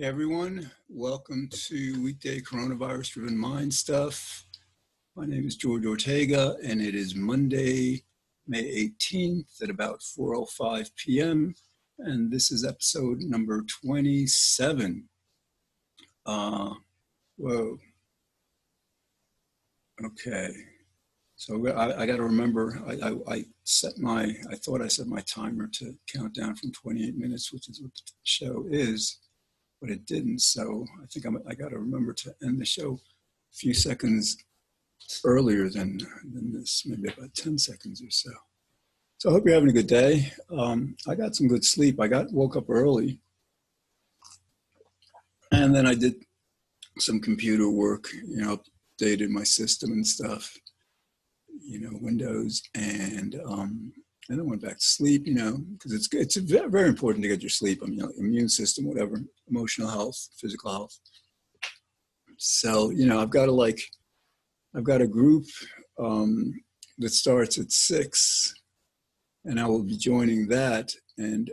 Hey everyone, welcome to weekday coronavirus-driven mind stuff. My name is George Ortega, and it is Monday, May 18th at about 4:05 p.m. And this is episode number 27. Whoa. Okay. So I got to remember. I thought I set my timer to count down from 28 minutes, which is what the show is. But it didn't. So I think I got to remember to end the show a few seconds earlier than this, maybe about 10 seconds or so. So I hope you're having a good day. I got some good sleep. I woke up early, and then I did some computer work, updated my system and stuff, Windows, and I went back to sleep, because it's very, very important to get your sleep. Immune system, whatever, emotional health, physical health. So, I've got a group that starts at 6, and I will be joining that. And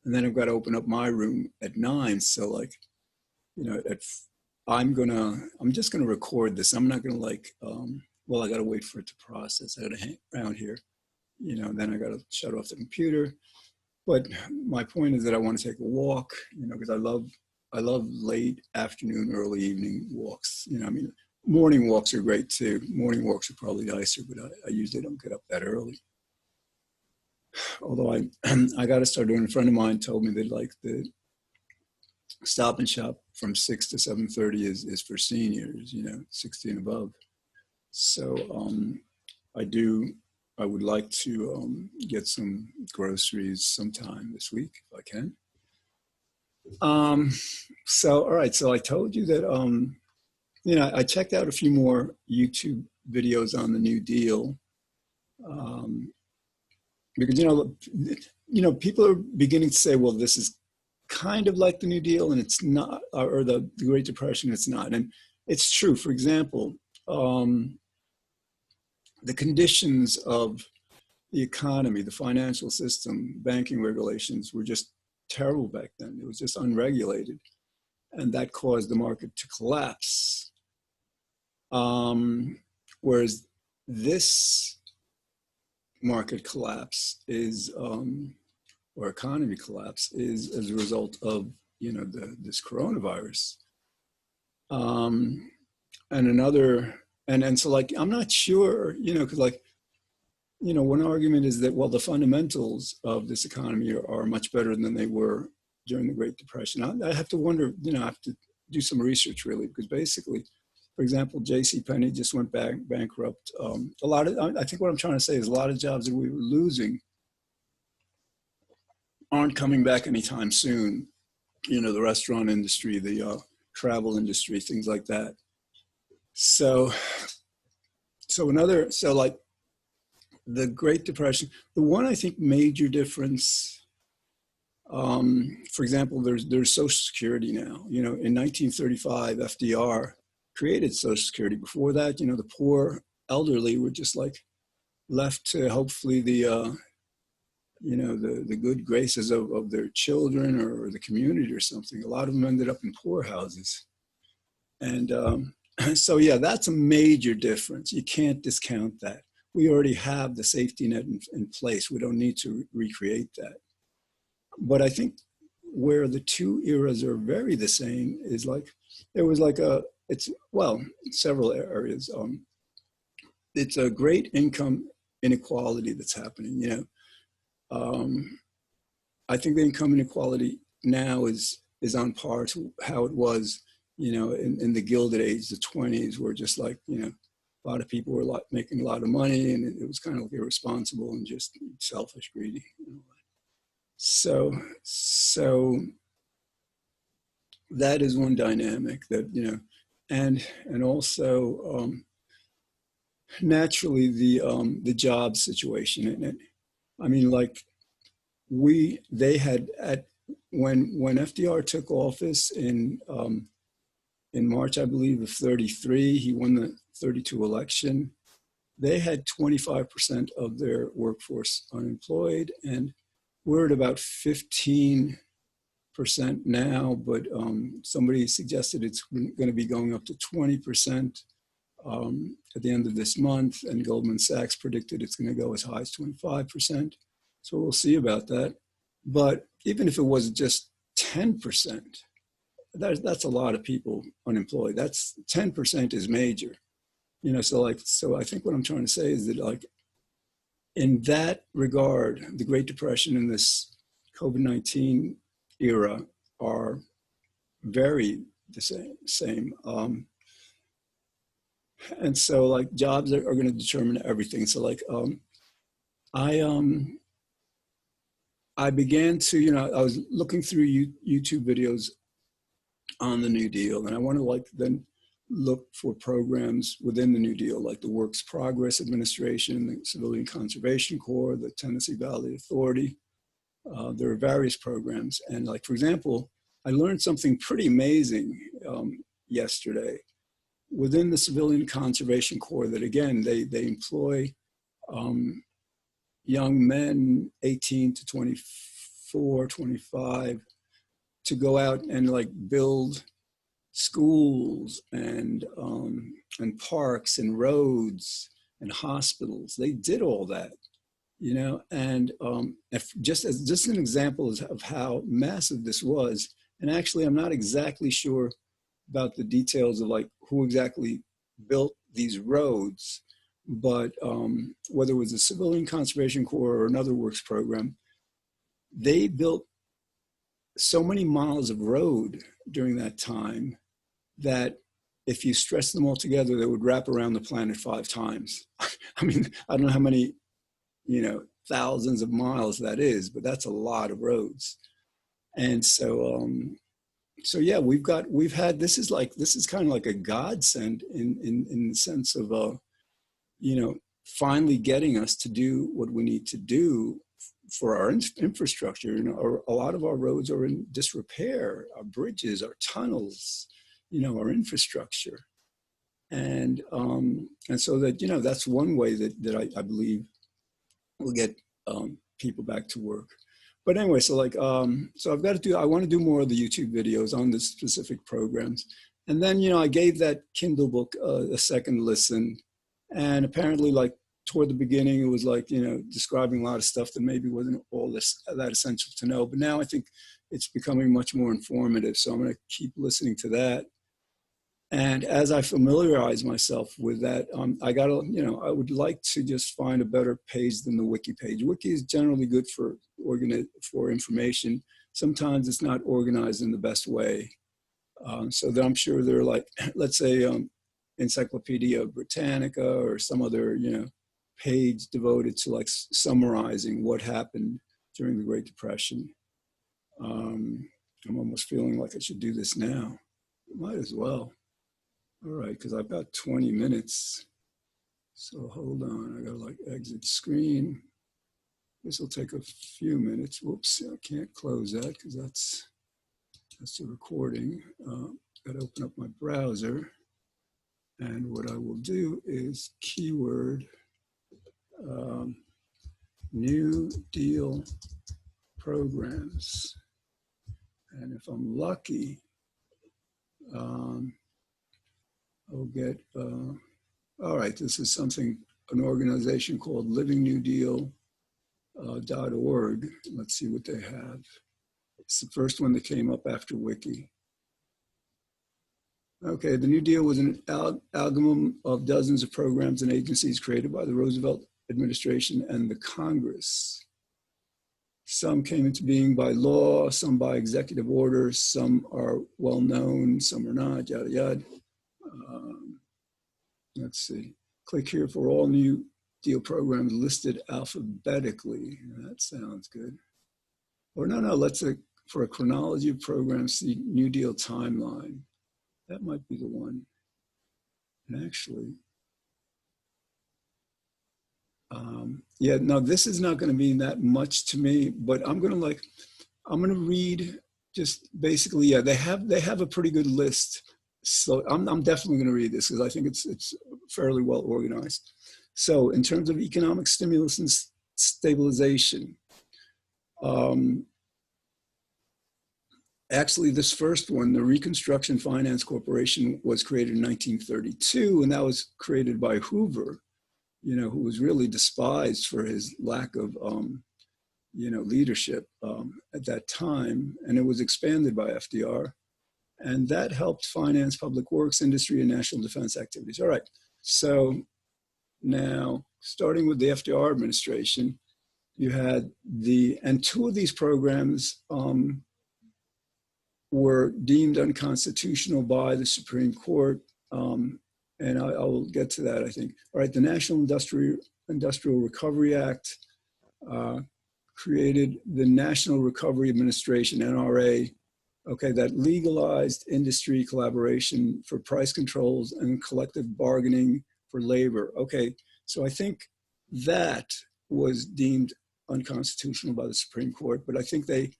then I've got to open up my room at 9. So I'm just gonna record this. I'm not gonna I got to wait for it to process. I got to hang around here. Then I got to shut off the computer. But my point is that I want to take a walk, because I love late afternoon, early evening walks. Morning walks are great too. Morning walks are probably nicer, but I usually don't get up that early. Although I got to start doing. A friend of mine told me that the Stop and Shop from 6 to 7:30 is for seniors, 60 and above. So I would like to get some groceries sometime this week if I can. All right. So I told you that, I checked out a few more YouTube videos on the New Deal. Because, people are beginning to say, well, this is kind of like the New Deal and it's not, or the Great Depression, it's not. And it's true. For example, the conditions of the economy, the financial system, banking regulations were just terrible back then. It was just unregulated. And that caused the market to collapse. Whereas this market collapse is, or economy collapse is as a result of, this coronavirus. And so I'm not sure, because one argument is that, well, the fundamentals of this economy are much better than they were during the Great Depression. I have to wonder, I have to do some research really, because basically, for example, JCPenney just went bankrupt. I think what I'm trying to say is a lot of jobs that we were losing aren't coming back anytime soon. The restaurant industry, the travel industry, things like that. So the Great Depression, the one I think major difference, for example, there's Social Security now. In 1935, FDR created Social Security. Before that, the poor elderly were just left to hopefully the good graces of their children or the community or something. A lot of them ended up in poorhouses. And so, yeah, that's a major difference. You can't discount that. We already have the safety net in place. We don't need to recreate that. But I think where the two eras are very the same is there was several areas. It's a great income inequality that's happening, I think the income inequality now is on par to how it was, in the Gilded Age, the 20s, where just a lot of people were making a lot of money, and it was kind of irresponsible and just selfish, greedy. So that is one dynamic that, and also naturally the job situation. When FDR took office in March, I believe, of 33, he won the 32 election. They had 25% of their workforce unemployed, and we're at about 15% now, but somebody suggested it's going to be going up to 20% at the end of this month, and Goldman Sachs predicted it's going to go as high as 25%. So we'll see about that. But even if it was just 10%, that's a lot of people unemployed. That's 10% is major. You know, so I think what I'm trying to say is that, like, in that regard, the Great Depression and this COVID-19 era are very the same. And so, like, jobs are going to determine everything. So, like, I began to, you know, I was looking through YouTube videos on the New Deal, and I want to, like, then look for programs within the New Deal, like the Works Progress Administration, the Civilian Conservation Corps, the Tennessee Valley Authority. There are various programs. And, like, for example, I learned something pretty amazing yesterday. Within the Civilian Conservation Corps, that again, they employ young men, 18 to 24, 25, to go out and, like, build schools and parks and roads and hospitals. They did all that, you know, and just an example of how massive this was. And actually, I'm not exactly sure about the details of, like, who exactly built these roads, but whether it was the Civilian Conservation Corps or another works program, they built so many miles of road during that time that if you stretch them all together, they would wrap around the planet 5 times. I mean, I don't know how many, you know, thousands of miles that is, but that's a lot of roads. And so, so yeah, this is kind of like a godsend in the sense of, you know, finally getting us to do what we need to do for our infrastructure. You know, a lot of our roads are in disrepair, our bridges, our tunnels, you know, our infrastructure. And so that, you know, that's one way that I believe will get people back to work. But anyway, so, like, so I want to do more of the YouTube videos on the specific programs. And then, you know, I gave that Kindle book a second listen. And apparently, like, toward the beginning, it was, like, you know, describing a lot of stuff that maybe wasn't all that essential to know. But now I think it's becoming much more informative. So I'm going to keep listening to that. And as I familiarize myself with that, I would like to just find a better page than the wiki page. Wiki is generally good for information. Sometimes it's not organized in the best way. So that I'm sure there are, like, let's say, Encyclopedia Britannica or some other, you know, page devoted to, like, summarizing what happened during the Great Depression. I'm almost feeling like I should do this now. Might as well. All right, because I've got 20 minutes. So hold on, I gotta, like, exit screen. This will take a few minutes. Whoops, I can't close that because that's the recording. Gotta open up my browser. And what I will do is keyword New Deal programs. And if I'm lucky, I'll get, all right, this is an organization called livingnewdeal.org. Let's see what they have. It's the first one that came up after Wiki. Okay, the New Deal was an amalgam of dozens of programs and agencies created by the Roosevelt administration and the Congress. Some came into being by law, some by executive order, some are well known, some are not, yada, yada. Let's see. Click here for all New Deal programs listed alphabetically. That sounds good. Or no, let's say for a chronology of programs, see New Deal timeline. That might be the one. And actually, yeah, no, this is not going to mean that much to me, but I'm going to read just basically, yeah, they have a pretty good list. So I'm definitely going to read this because I think it's fairly well organized. So in terms of economic stimulus and stabilization, Actually, this first one, the Reconstruction Finance Corporation, was created in 1932, and that was created by Hoover, who was really despised for his lack of, leadership at that time. And it was expanded by FDR. And that helped finance public works, industry, and national defense activities. All right. So now, starting with the FDR administration, you had and two of these programs were deemed unconstitutional by the Supreme Court. And I will get to that, I think. All right, the National Industrial Recovery Act created the National Recovery Administration, NRA, okay, that legalized industry collaboration for price controls and collective bargaining for labor. Okay, so I think that was deemed unconstitutional by the Supreme Court, but I think they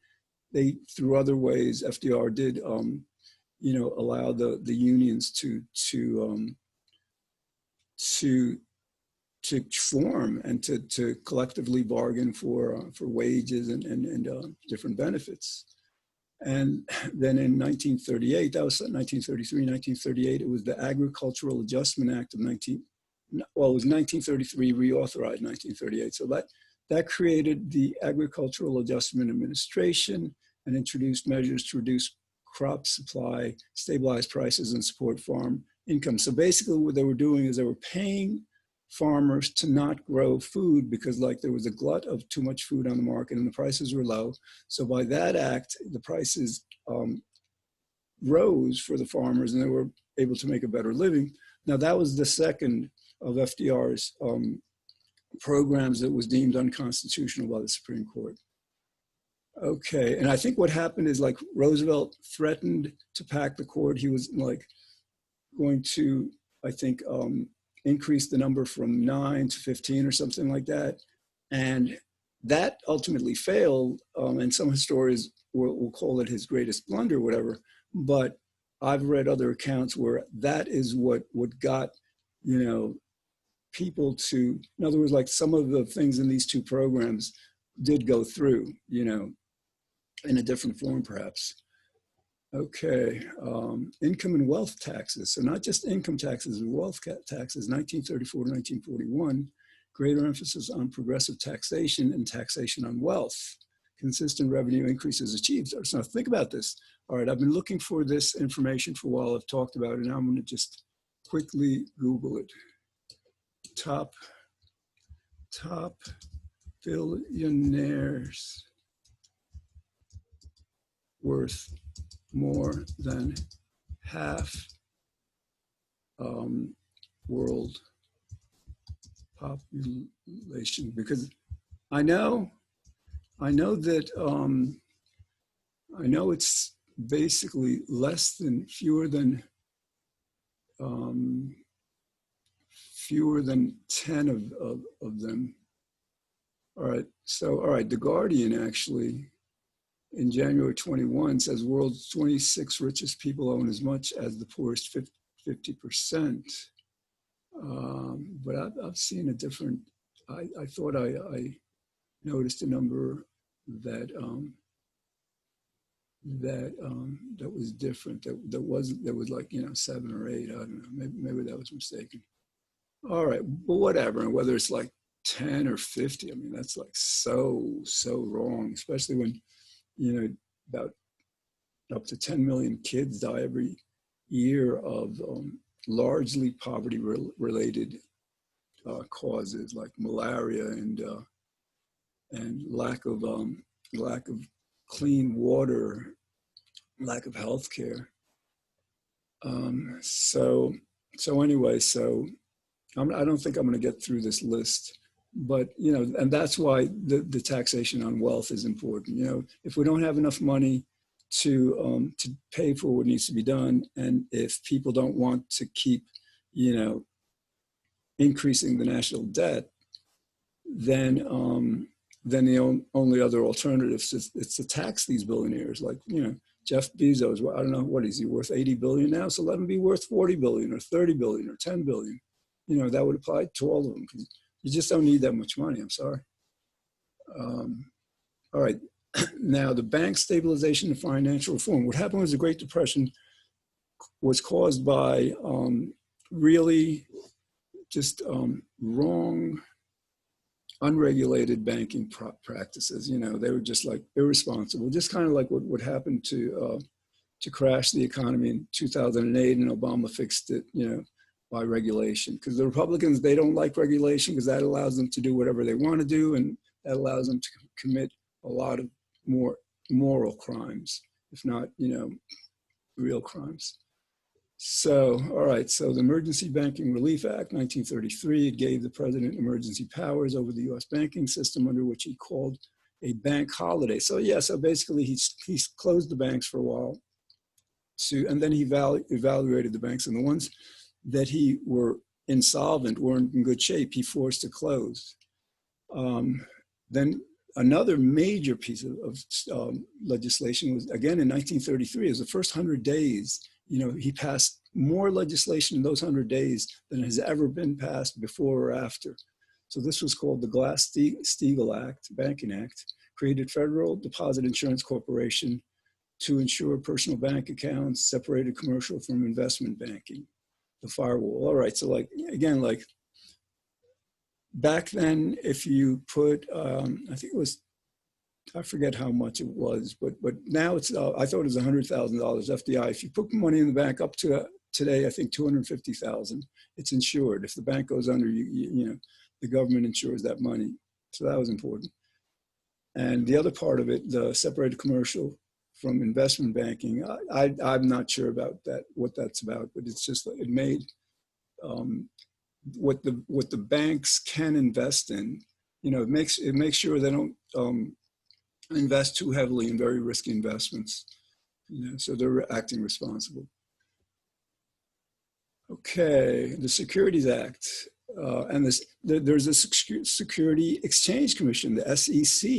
through other ways, FDR did, allow the unions to form and to collectively bargain for wages and different benefits. And then in 1938, that was 1933, 1938, it was the Agricultural Adjustment Act of it was 1933, reauthorized 1938. So that created the Agricultural Adjustment Administration and introduced measures to reduce crop supply, stabilize prices, and support farm income. So basically what they were doing is they were paying farmers to not grow food because there was a glut of too much food on the market and the prices were low. So by that act, the prices rose for the farmers and they were able to make a better living. Now that was the second of FDR's programs that was deemed unconstitutional by the Supreme Court. Okay, and I think what happened is Roosevelt threatened to pack the court. He was going to, I think, increase the number from 9 to 15 or something like that. And that ultimately failed. And some historians will call it his greatest blunder, whatever. But I've read other accounts where that is what got, people to, in other words, some of the things in these two programs did go through, in a different form, perhaps. Okay, income and wealth taxes. So not just income taxes, but wealth taxes, 1934 to 1941, greater emphasis on progressive taxation and taxation on wealth. Consistent revenue increases achieved. So think about this. All right, I've been looking for this information for a while. I've talked about it, and I'm going to just quickly Google it. Top billionaires worth more than half world population, because I know that I know it's basically fewer than 10 of them. All right, The Guardian actually in January 21 says world's 26 richest people own as much as the poorest 50%. But I've seen a different, I thought I noticed a number that was different, that was 7 or 8, I don't know, maybe that was mistaken. All right, but whatever, and whether it's 10 or 50, I mean, that's so wrong, especially when, about up to 10 million kids die every year of largely poverty-related causes like malaria and lack of clean water, lack of health care. So anyway, I don't think I'm going to get through this list. But, and that's why the taxation on wealth is important. If we don't have enough money to pay for what needs to be done, and if people don't want to keep, increasing the national debt, then the only other alternative is to tax these billionaires. Jeff Bezos, I don't know, what is he worth, 80 billion now? So let him be worth 40 billion or 30 billion or 10 billion. That would apply to all of them. You just don't need that much money, I'm sorry. All right, Now, the bank stabilization and financial reform. What happened was the Great Depression was caused by really just wrong, unregulated banking practices. You know, they were just like irresponsible, just kind of like what happened to crash the economy in 2008, and Obama fixed it, you know, by regulation. Because the Republicans, they don't like regulation because that allows them to do whatever they want to do, and that allows them to commit a lot of more moral crimes, if not, you know, real crimes. So, all right, so the Emergency Banking Relief Act, 1933, it gave the president emergency powers over the US banking system, under which he called a bank holiday. So yeah, so basically he's closed the banks for a while, and then he evaluated the banks, and the ones that he were insolvent, weren't in good shape, he forced to close. Then another major piece of legislation was, again, in 1933, it was the first 100 days, you know, he passed more legislation in those 100 days than has ever been passed before or after. So this was called the Glass-Steagall Act, Banking Act, created Federal Deposit Insurance Corporation to insure personal bank accounts, separated commercial from investment banking, the firewall. All right, so like, again, like back then, if you put, I think it was, I forget how much it was, but now it's, I thought it was $100,000 FDI. If you put money in the bank up to today, I think 250,000, it's insured. If the bank goes under, you know, the government insures that money. So that was important. And the other part of it, the separated commercial from investment banking, I'm not sure about that, what that's about, but it's just, it made what the banks can invest in, you know, it makes sure they don't invest too heavily in very risky investments, you know, so they're acting responsible. Okay, the Securities Act, and there's a Security Exchange Commission, the SEC,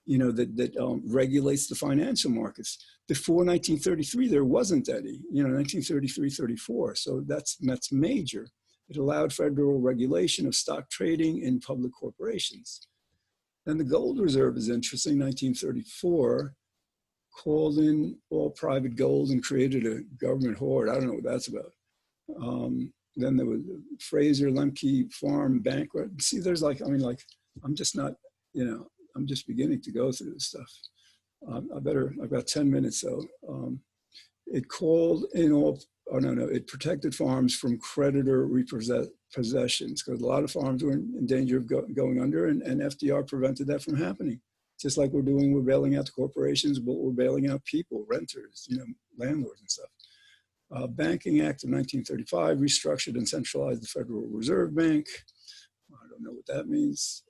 you know, that regulates the financial markets. Before 1933, there wasn't any, you know, 1933, 34. So that's major. It allowed federal regulation of stock trading in public corporations. And the gold reserve is interesting. 1934 called in all private gold and created a government hoard. I don't know what that's about. Then there was Fraser Lemke Farm bankrupt. See, there's like, I mean, like, I'm just not, you know, I'm just beginning to go through this stuff. I've got 10 minutes, so it called in all, oh no, it protected farms from creditor repossessions, because a lot of farms were in danger of going under, and FDR prevented that from happening. Just like we're doing, we're bailing out the corporations, but we're bailing out people, renters, you know, landlords and stuff. Banking Act of 1935 restructured and centralized the Federal Reserve Bank. I don't know what that means.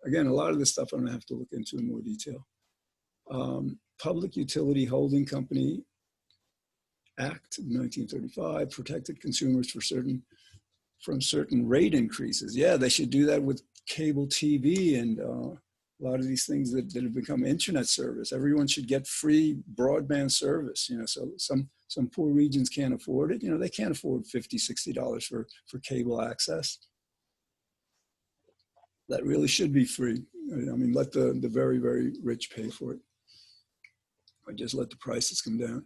Again, a lot of this stuff I'm gonna have to look into in more detail. Public Utility Holding Company Act of 1935 protected consumers from certain rate increases. Yeah, they should do that with cable TV and a lot of these things that have become internet service. Everyone should get free broadband service, you know, so some poor regions can't afford it. You know, they can't afford $50, $60 for cable access. That really should be free. I mean, let the very, very rich pay for it. Or just let the prices come down.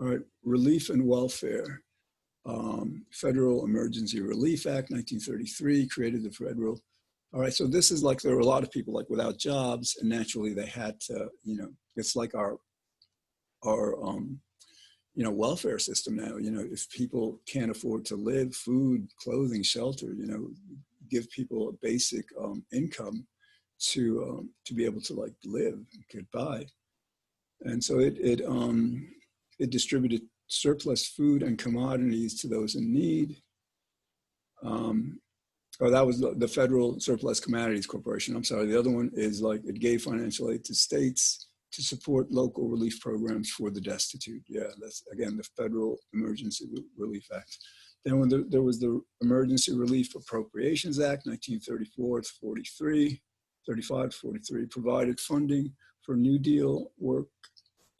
All right, relief and welfare. Federal Emergency Relief Act, 1933, created the federal. All right, so this is like, there were a lot of people like without jobs, and naturally they had to, you know, it's like our you know, welfare system now. You know, if people can't afford to live, food, clothing, shelter, you know, give people a basic income to be able to like live and get by. And so it distributed surplus food and commodities to those in need. Oh, that was the Federal Surplus Commodities Corporation. I'm sorry. The other one is like, it gave financial aid to states to support local relief programs for the destitute. Yeah, that's, again, the Federal Emergency Relief Act. Then when there was the Emergency Relief Appropriations Act, 1934 to 43, 35 to 43, provided funding for New Deal work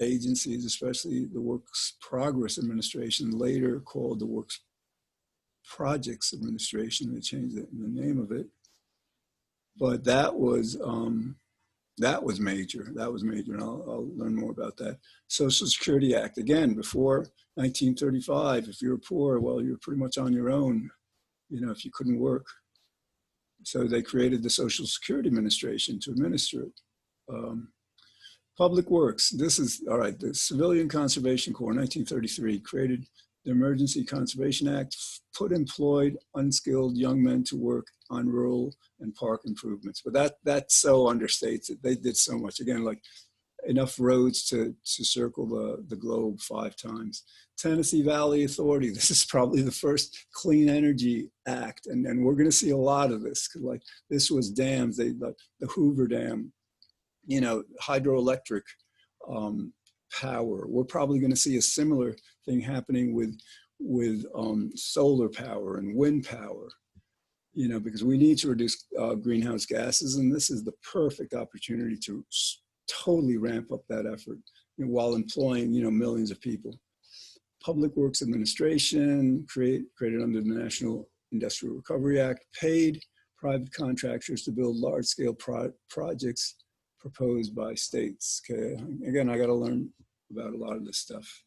agencies, especially the Works Progress Administration, later called the Works Projects Administration. They changed the name of it. But that was That was major. That was major, and I'll learn more about that. Social Security Act, again, before 1935, if you were poor, well, you were pretty much on your own, you know, if you couldn't work. So they created the Social Security Administration to administer it. Um, Public Works, this is, all right, the Civilian Conservation Corps, 1933, created the Emergency Conservation Act, put employed, unskilled young men to work on rural and park improvements. But that so understates it. They did so much. Again, like enough roads to circle the globe 5 times. Tennessee Valley Authority, this is probably the first clean energy act. And we're gonna see a lot of this, because like this was dams, the Hoover Dam, you know, hydroelectric power. We're probably going to see a similar thing happening with solar power and wind power, you know, because we need to reduce greenhouse gases, and this is the perfect opportunity to totally ramp up that effort, you know, while employing, you know, millions of people. Public Works Administration, created under the National Industrial Recovery Act, paid private contractors to build large-scale projects proposed by states. Okay, again, I got to learn about a lot of this stuff.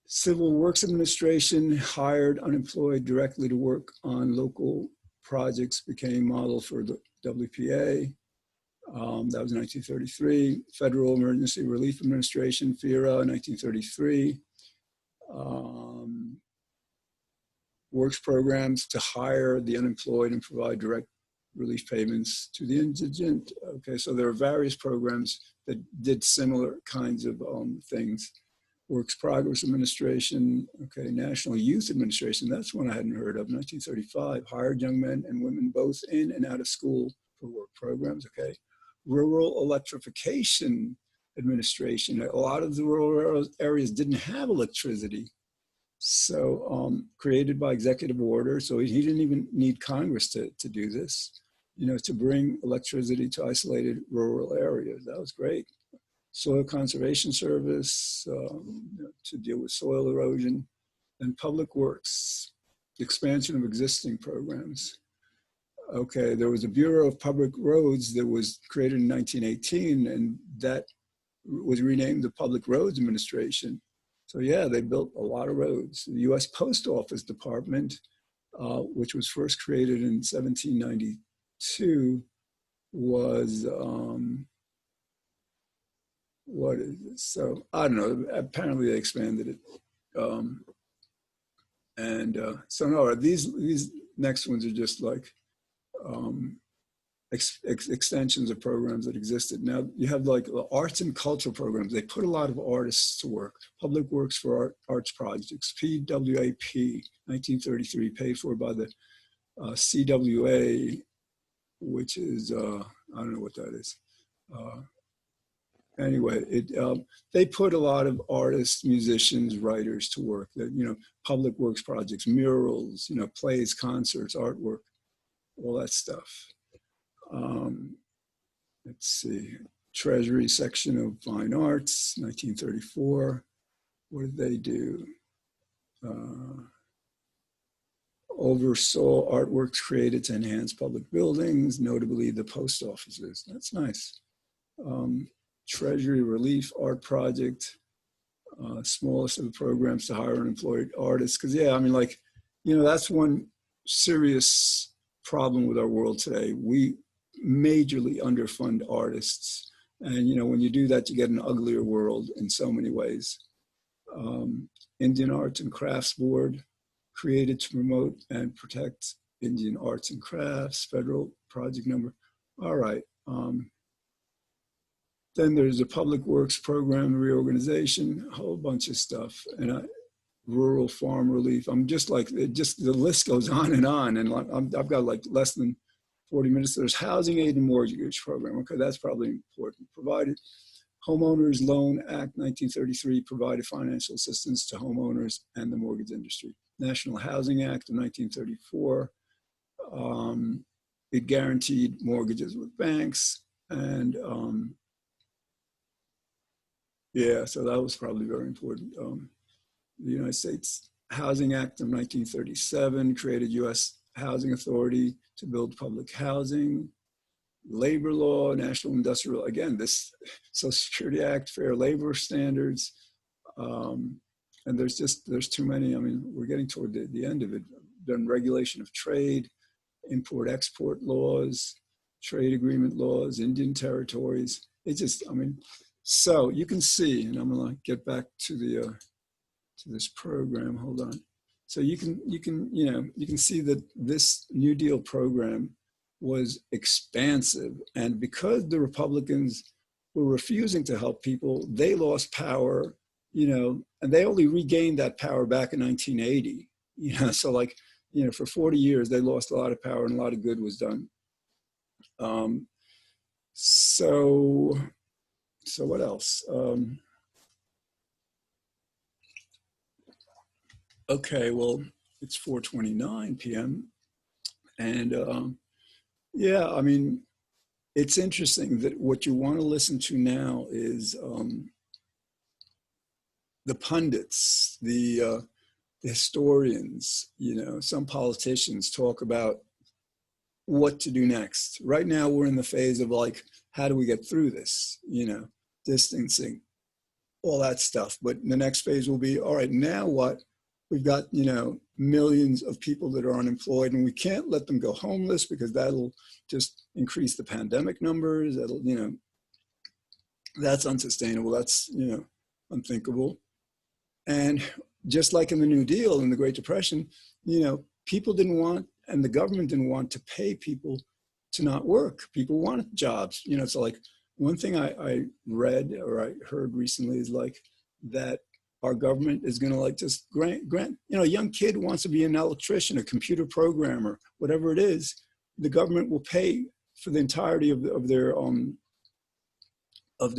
Civil Works Administration hired unemployed directly to work on local projects, became model for the WPA. That was 1933. Federal Emergency Relief Administration, FERA, 1933. Works programs to hire the unemployed and provide direct relief payments to the indigent. Okay, so there are various programs that did similar kinds of things. Works Progress Administration, okay, National Youth Administration, that's one I hadn't heard of, 1935, hired young men and women both in and out of school for work programs, okay. Rural Electrification Administration, a lot of the rural areas didn't have electricity. So created by executive order, so he didn't even need Congress to do this, you know, to bring electricity to isolated rural areas. That was great. Soil Conservation Service to deal with soil erosion, and Public Works, expansion of existing programs. Okay, there was a Bureau of Public Roads that was created in 1918, and that was renamed the Public Roads Administration. So yeah, they built a lot of roads. The U.S. Post Office Department, which was first created in 1792, was, what is this? So I don't know, apparently they expanded it. So no, these next ones are just like extensions of programs that existed. Now you have like the arts and cultural programs. They put a lot of artists to work. Public Works for Arts Projects, PWAP, 1933, paid for by the CWA, which is, I don't know what that is. Anyway, they put a lot of artists, musicians, writers to work. That, you know, public works projects, murals, you know, plays, concerts, artwork, all that stuff. Let's see, Treasury section of Fine Arts, 1934. What did they do? Oversaw artworks created to enhance public buildings, notably the post offices. That's nice. Treasury Relief Art Project, smallest of the programs to hire unemployed artists. Because yeah, I mean, like, you know, that's one serious problem with our world today. We majorly underfund artists. And, you know, when you do that, you get an uglier world in so many ways. Indian Arts and Crafts Board, created to promote and protect Indian arts and crafts, federal project number. All right. Then there's a Public Works Program reorganization, a whole bunch of stuff. And rural farm relief. I'm just like, the list goes on. And I've got like less than 40 minutes. There's Housing Aid and Mortgage Program. Okay, that's probably important. Provided Homeowners Loan Act 1933 provided financial assistance to homeowners and the mortgage industry. National Housing Act of 1934, it guaranteed mortgages with banks. And yeah, so that was probably very important. The United States Housing Act of 1937 created U.S. Housing Authority to build public housing. labor law, national industrial, again, this Social Security Act, fair labor standards. And there's too many. I mean, we're getting toward the end of it. Then regulation of trade, import-export laws, trade agreement laws, Indian territories. It just, I mean, so you can see, and I'm gonna get back to the to this program. Hold on. So you can see that this New Deal program was expansive, and because the Republicans were refusing to help people, they lost power. And they only regained that power back in 1980. So like, for 40 years they lost a lot of power and a lot of good was done. So what else? Okay, well, it's 4:29 p.m. And yeah, I mean, it's interesting that what you want to listen to now is the pundits, the historians, some politicians talk about what to do next. Right now, we're in the phase of like, how do we get through this? Distancing, all that stuff. But the next phase will be, all right, now what? We've got, millions of people that are unemployed, and we can't let them go homeless because that'll just increase the pandemic numbers. That'll, that's unsustainable. That's, unthinkable. And just like in the New Deal and the Great Depression, people didn't want, and the government didn't want to pay people to not work. People wanted jobs. So like one thing I read or I heard recently is like that our government is going to like just grant, a young kid wants to be an electrician, a computer programmer, whatever it is, the government will pay for the entirety of their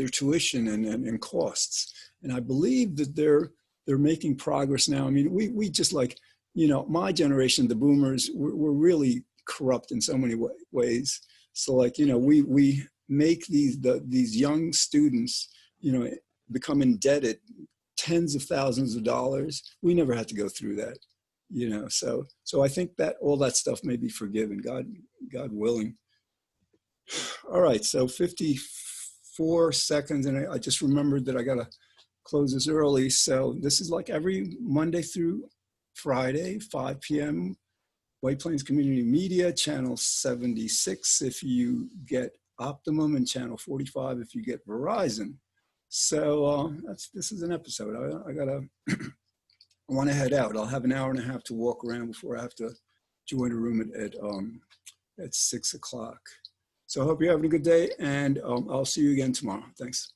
tuition and costs. And I believe that they're making progress now. I mean, we just like, my generation, the boomers, we're really corrupt in so many ways. So like, we make these young students, become indebted tens of thousands of dollars. We never had to go through that, so I think that all that stuff may be forgiven, God willing. All right, so 54 seconds, and I just remembered that I got to close this early. So this is like every Monday through Friday, 5 p.m., White Plains Community Media, channel 76 if you get Optimum, and channel 45 if you get Verizon. So this is an episode. I want to head out. I'll have an hour and a half to walk around before I have to join a room at 6 o'clock. So I hope you're having a good day, and I'll see you again tomorrow. Thanks.